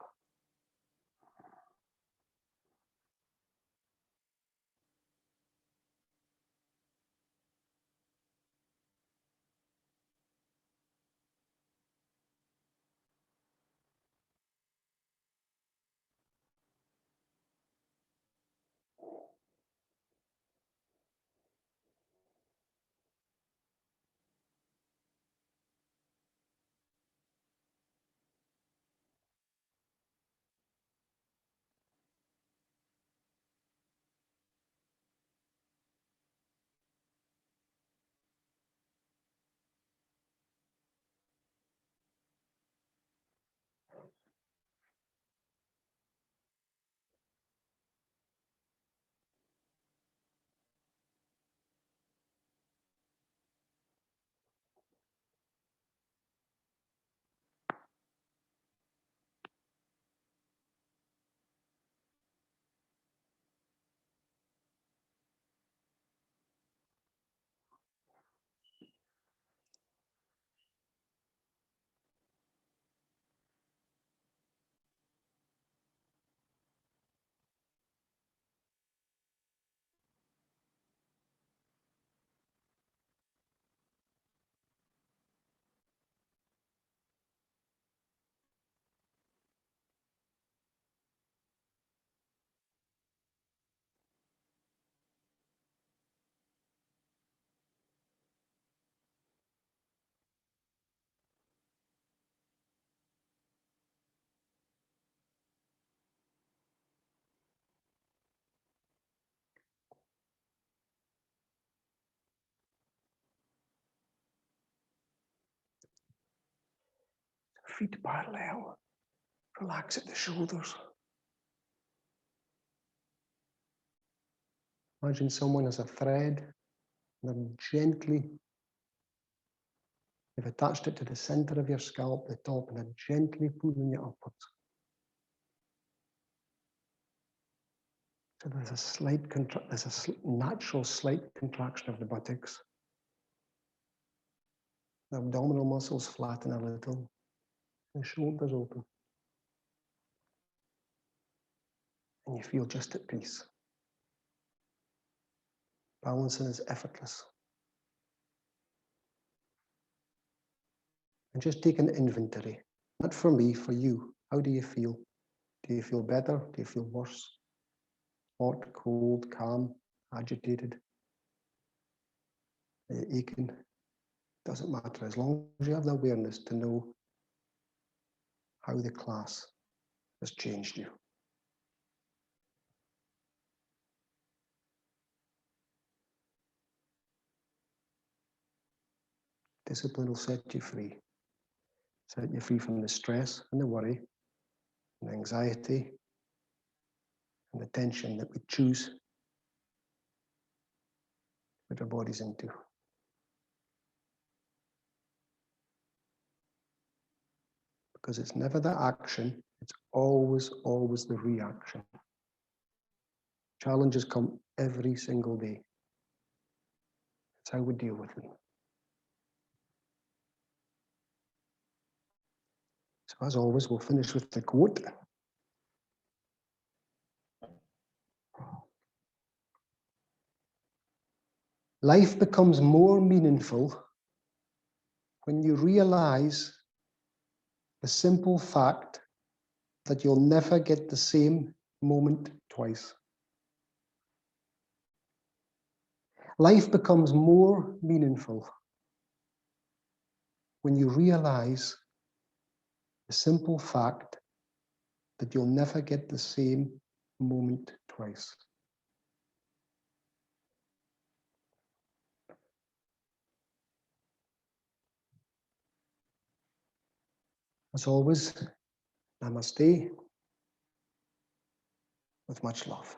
Feet parallel. Relax at the shoulders. Imagine someone has a thread, and they've attached it to the center of your scalp, the top, and they're gently pulling it upwards. So there's a natural slight contraction of the buttocks. The abdominal muscles flatten a little. The shoulders open. And you feel just at peace. Balancing is effortless. And just take an inventory. Not for me, for you. How do you feel? Do you feel better? Do you feel worse? Hot, cold, calm, agitated? Are you aching? Doesn't matter, as long as you have the awareness to know how the class has changed you. Discipline will set you free. Set you free from the stress and the worry and the anxiety and the tension that we choose to put our bodies into. Because it's never the action, it's always the reaction. Challenges come every single day. That's how we deal with them. So as always, we'll finish with the quote. Life becomes more meaningful when you realize the simple fact that you'll never get the same moment twice. Life becomes more meaningful when you realize the simple fact that you'll never get the same moment twice. As always, namaste with much love.